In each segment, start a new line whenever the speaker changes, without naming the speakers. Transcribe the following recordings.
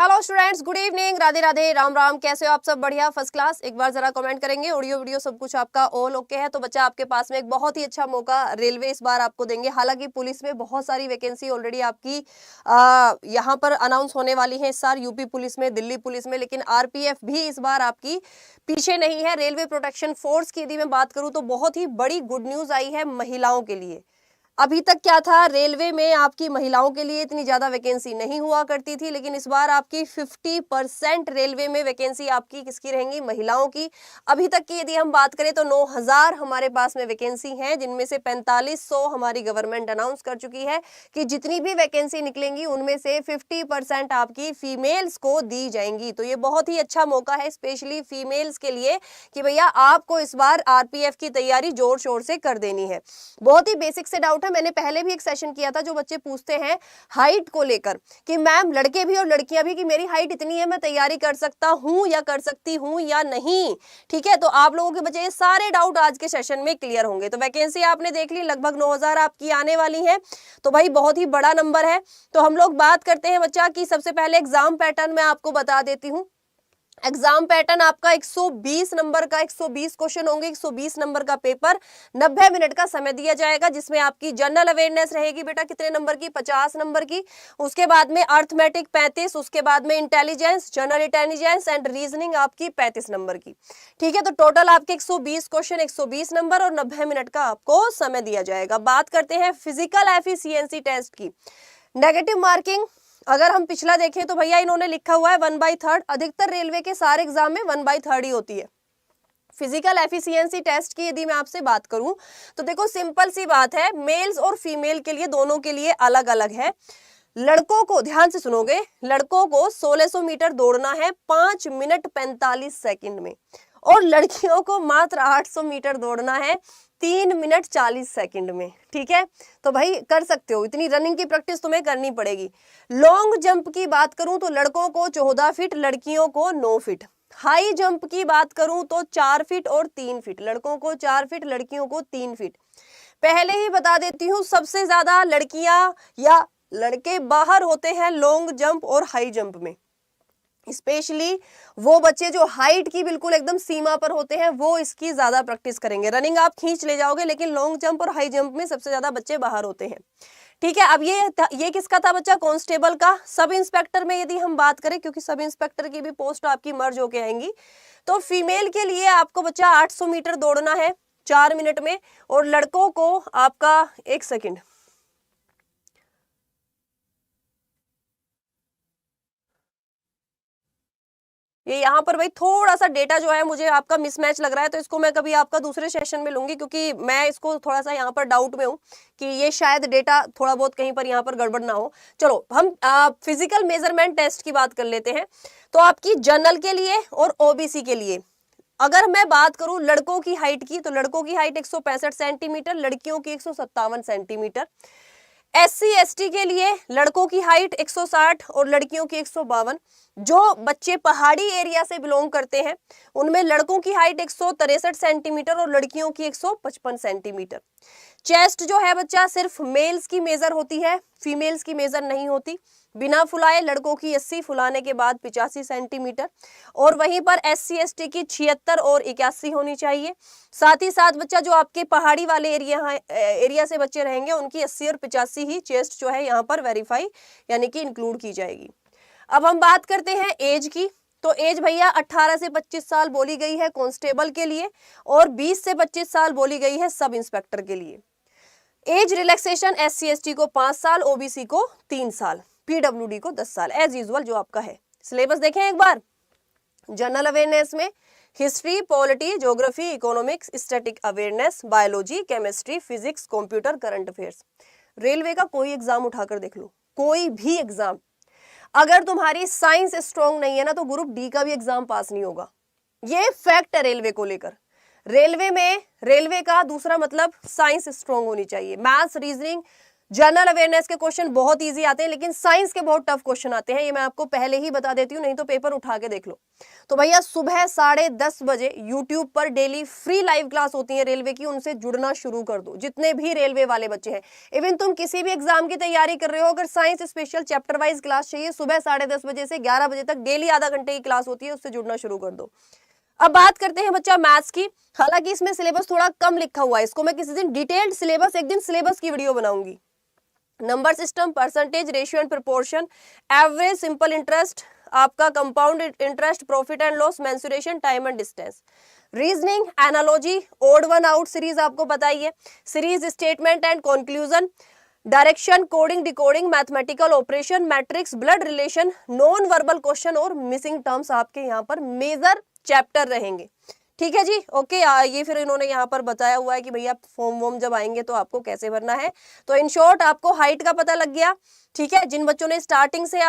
Hello students, good evening, Radhe Radhe, Ram Ram. कैसे हो आप सब? बढ़िया, फर्स्ट क्लास। एक बार जरा कमेंट करेंगे, ऑडियो वीडियो सब कुछ आपका ऑल ओके है? तो बच्चा आपके पास में एक बहुत ही अच्छा मौका रेलवे इस बार आपको देंगे। हालांकि पुलिस में बहुत सारी वैकेंसी ऑलरेडी आपकी यहाँ पर अनाउंस होने वाली है इस साल, यूपी पुलिस में, दिल्ली पुलिस में, लेकिन आरपीएफ भी इस बार आपकी पीछे नहीं है। रेलवे प्रोटेक्शन फोर्स की यदि मैं बात करूं तो बहुत ही बड़ी गुड न्यूज आई है महिलाओं के लिए। अभी तक क्या था, रेलवे में आपकी महिलाओं के लिए इतनी ज्यादा वैकेंसी नहीं हुआ करती थी, लेकिन इस बार आपकी 50% रेलवे में वैकेंसी आपकी किसकी रहेंगी? महिलाओं की। अभी तक की यदि हम बात करें तो 9000 हमारे पास में वैकेंसी हैं, जिनमें से 4500 हमारी गवर्नमेंट अनाउंस कर चुकी है कि जितनी भी वैकेंसी निकलेंगी उनमें से 50% आपकी फीमेल्स को दी जाएंगी। तो ये बहुत ही अच्छा मौका है स्पेशली फीमेल्स के लिए कि भैया आपको इस बार आरपीएफ की तैयारी जोर शोर से कर देनी है। बहुत ही बेसिक से डाउट है, मैंने पहले भी एक सेशन किया था, जो बच्चे पूछते हैं हाइट को लेकर कि मैम लड़के भी और लड़कियां भी कि मेरी हाइट इतनी है, मैं तैयारी कर सकता हूं या कर सकती हूं या नहीं। ठीक है, तो आप लोगों के बच्चे ये सारे डाउट आज के सेशन में क्लियर होंगे। तो वैकेंसी आपने देख ली, लगभग 9000 आपकी आने वाली है, तो भाई बहुत ही बड़ा नंबर है। तो हम लोग बात करते हैं बच्चा की सबसे पहले एग्जाम पैटर्न मैं आपको बता देती हूँ। एग्जाम पैटर्न आपका 120 नंबर का, 120 क्वेश्चन होंगे, 120 नंबर का पेपर, 90 मिनट का समय दिया जाएगा, जिसमें आपकी जनरल अवेयरनेस रहेगी बेटा कितने नंबर की? 50 नंबर की। उसके बाद में अर्थमेटिक 35, उसके बाद में intelligence, general intelligence and reasoning आपकी 35 नंबर की। ठीक है, तो टोटल आपके 120 क्वेश्चन, 120 नंबर और 90 मिनट का आपको समय दिया जाएगा। बात करते हैं फिजिकल एफिशिएंसी टेस्ट की। नेगेटिव मार्किंग अगर हम पिछला देखें तो भैया इन्होंने लिखा हुआ है 1/3। अधिकतर रेलवे के सारे एग्जाम में 1/3 ही होती है। फिजिकल एफिशिएंसी टेस्ट की यदि मैं आपसे बात करूं तो देखो सिंपल सी बात है, मेल्स और फीमेल के लिए दोनों के लिए अलग अलग है। लड़कों को ध्यान से सुनोगे, लड़कों को 1600 मीटर दौड़ना है 5 मिनट 45 सेकंड में, और लड़कियों को मात्र 800 मीटर दौड़ना है 3 मिनट 40 सेकंड में। ठीक है, तो भाई कर सकते हो, इतनी रनिंग की प्रैक्टिस तुम्हें करनी पड़ेगी। लॉन्ग जंप की बात करूं तो लड़कों को 14 फीट, लड़कियों को 9 फीट। हाई जंप की बात करूं तो 4 फीट और 3 फीट, लड़कों को 4 फीट, लड़कियों को 3 फीट। पहले ही बता देती हूं, सबसे ज्यादा लड़कियां या लड़के बाहर होते हैं लॉन्ग जंप और हाई जंप में। स्पेशली वो बच्चे जो हाइट की बिल्कुल एकदम सीमा पर होते हैं वो इसकी ज्यादा प्रैक्टिस करेंगे। रनिंग आप खींच ले जाओगे, लेकिन लॉन्ग जंप और हाई जंप में सबसे ज्यादा बच्चे बाहर होते हैं। ठीक है, अब ये किसका था बच्चा? कांस्टेबल का। सब इंस्पेक्टर में यदि हम बात करें, क्योंकि सब इंस्पेक्टर की भी पोस्ट आपकी मर्ज होके आएंगी, तो फीमेल के लिए आपको बच्चा 800 मीटर दौड़ना है 4 मिनट में, और लड़कों को आपका 1 सेकेंड, ये यहाँ पर भाई थोड़ा सा डेटा जो है मुझे आपका मिसमैच लग रहा है, तो इसको मैं कभी आपका दूसरे सेशन में लूंगी, क्योंकि मैं इसको थोड़ा सा यहाँ पर डाउट में हूँ कि ये शायद डेटा थोड़ा बहुत कहीं पर यहाँ पर गड़बड़ ना हो। चलो हम फिजिकल मेजरमेंट टेस्ट की बात कर लेते हैं। तो आपकी जनरल के लिए और ओबीसी के लिए अगर मैं बात करूं लड़कों की हाइट की, तो लड़कों की हाइट 165 सेंटीमीटर, लड़कियों की 157 सेंटीमीटर। SC ST के लिए लड़कों की हाइट 160 और लड़कियों की 152। जो बच्चे पहाड़ी एरिया से बिलोंग करते हैं उनमें लड़कों की हाइट 163 सेंटीमीटर और लड़कियों की 155 सेंटीमीटर। चेस्ट जो है बच्चा सिर्फ मेल्स की मेजर होती है, फीमेल्स की मेजर नहीं होती। बिना फुलाए लड़कों की 80, फुलाने के बाद 85 सेंटीमीटर, और वहीं पर SC ST की 76 और 81 होनी चाहिए। साथ ही साथ बच्चा जो आपके पहाड़ी वाले एरिया से बच्चे रहेंगे उनकी 80 और 85 ही चेस्ट जो है यहाँ पर वेरीफाई यानी कि इंक्लूड की जाएगी। अब हम बात करते हैं एज की। तो एज भैया 18 से 25 साल बोली गई है कांस्टेबल के लिए, और 20 से 25 साल बोली गई है सब इंस्पेक्टर के लिए। एज रिलैक्सेशन SC ST को 5 साल, ओबीसी को 3 साल, पीडब्ल्यूडी को 10 साल, एज यूजुअल जो आपका है। सिलेबस देखें एक बार। जनरल अवेयरनेस में history, polity, geography, economics, static awareness, biology, chemistry, physics, computer, current affairs. Railway का कोई एग्जाम उठाकर देख लो, कोई भी एग्जाम, अगर तुम्हारी साइंस स्ट्रॉन्ग नहीं है ना तो ग्रुप डी का भी एग्जाम पास नहीं होगा। ये फैक्ट है रेलवे को लेकर। रेलवे में, रेलवे का दूसरा मतलब साइंस स्ट्रॉन्ग होनी चाहिए, मैथ्स, रीजनिंग, जनरल अवेयरनेस के क्वेश्चन बहुत इजी आते हैं, लेकिन साइंस के बहुत टफ क्वेश्चन आते हैं, ये मैं आपको पहले ही बता देती हूँ, नहीं तो पेपर उठा के देख लो। तो भैया सुबह 10:30 बजे यूट्यूब पर डेली फ्री लाइव क्लास होती है रेलवे की, उनसे जुड़ना शुरू कर दो, जितने भी रेलवे वाले बच्चे हैं। इवन तुम किसी भी एग्जाम की तैयारी कर रहे हो, अगर science special chapter wise class चाहिए, सुबह 10:30 बजे से 11 बजे तक डेली आधा घंटे की क्लास होती है, उससे जुड़ना शुरू कर दो। अब बात करते हैं बच्चा मैथ्स की। हालांकि इसमें सिलेबस थोड़ा कम लिखा हुआ है, इसको मैं किसी दिन डिटेल्ड सिलेबस, एक दिन सिलेबस की वीडियो बनाऊंगी। Number system, percentage, ratio and proportion, average, simple interest, आपका compound interest, profit and loss, mensuration, time and distance, reasoning, analogy, odd one out series आपको बताइए, series, statement and conclusion, direction, coding, decoding, mathematical operation, matrix, blood relation, non verbal question और missing terms आपके यहाँ पर major chapter रहेंगे। ठीक है जी, okay. ये फिर इन्होंने यहाँ पर बताया हुआ है कि भैया फॉर्म वॉर्म जब आएंगे तो आपको कैसे भरना है। तो इन शॉर्ट आपको हाइट का पता लग गया। ठीक है, जिन बच्चों ने स्टार्टिंग से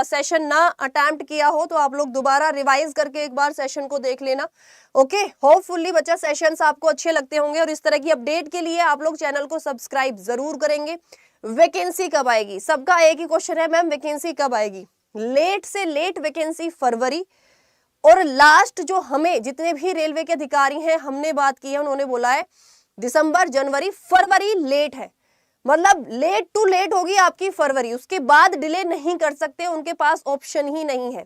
सेशन ना अटेम्प्ट किया हो तो आप लोग दोबारा रिवाइज करके एक बार सेशन को देख लेना। ओके, होपफुली बच्चा सेशंस आपको अच्छे लगते होंगे, और इस तरह की अपडेट के लिए आप लोग चैनल को सब्सक्राइब जरूर करेंगे। वैकेंसी कब आएगी, सबका एक ही क्वेश्चन है मैम, वैकेंसी कब आएगी? लेट से लेट वैकेंसी फरवरी, और लास्ट जो हमें जितने भी रेलवे के अधिकारी हैं हमने बात की है, उन्होंने बोला है दिसंबर, जनवरी, फरवरी लेट है, मतलब लेट टू लेट होगी आपकी फरवरी, उसके बाद डिले नहीं कर सकते, उनके पास ऑप्शन ही नहीं है।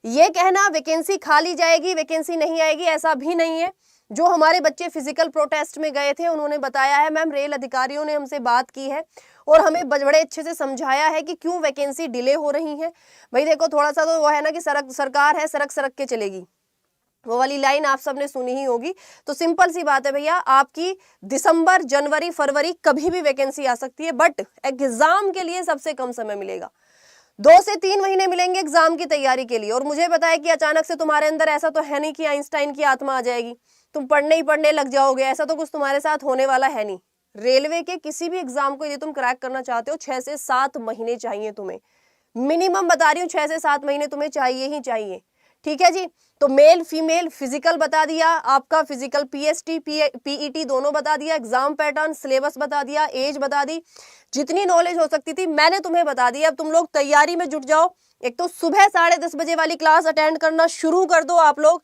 ये कहना वैकेंसी खाली जाएगी, वैकेंसी नहीं आएगी, ऐसा भी नहीं है। जो हमारे बच्चे फिजिकल प्रोटेस्ट में गए थे उन्होंने बताया है मैम, रेल अधिकारियों ने हमसे बात की है और हमें बड़े अच्छे से समझाया है कि क्यों वैकेंसी डिले हो रही है। भाई देखो, थोड़ा सा तो वो है ना कि सरकार है, सरक सरक के चलेगी, वो वाली लाइन आप सबने सुनी ही होगी। तो सिंपल सी बात है भैया, आपकी दिसंबर, जनवरी, फरवरी कभी भी वैकेंसी आ सकती है, बट एग्जाम के लिए सबसे कम समय मिलेगा। 2 से 3 महीने मिलेंगे एग्जाम की तैयारी के लिए। और मुझे पता है कि अचानक से तुम्हारे अंदर ऐसा तो है नहीं कि आइंस्टाइन की आत्मा आ जाएगी, तुम पढ़ने ही पढ़ने लग जाओगे, ऐसा तो कुछ तुम्हारे साथ होने वाला है नहीं। रेलवे के किसी भी एग्जाम को यदि तुम क्रैक करना चाहते हो, 6 से 7 महीने चाहिए तुम्हें, मिनिमम बता रही हूँ, 6 से 7 महीने तुम्हें चाहिए ही चाहिए। ठीक है जी, तो मेल फीमेल फिजिकल बता दिया, आपका फिजिकल पीएसटी पीईटी दोनों बता दिया, एग्जाम पैटर्न, सिलेबस बता दिया, एज बता दी, जितनी नॉलेज हो सकती थी मैंने तुम्हें बता दी। अब तुम लोग तैयारी में जुट जाओ। एक तो सुबह 10:30 बजे वाली क्लास अटेंड करना शुरू कर दो आप लोग,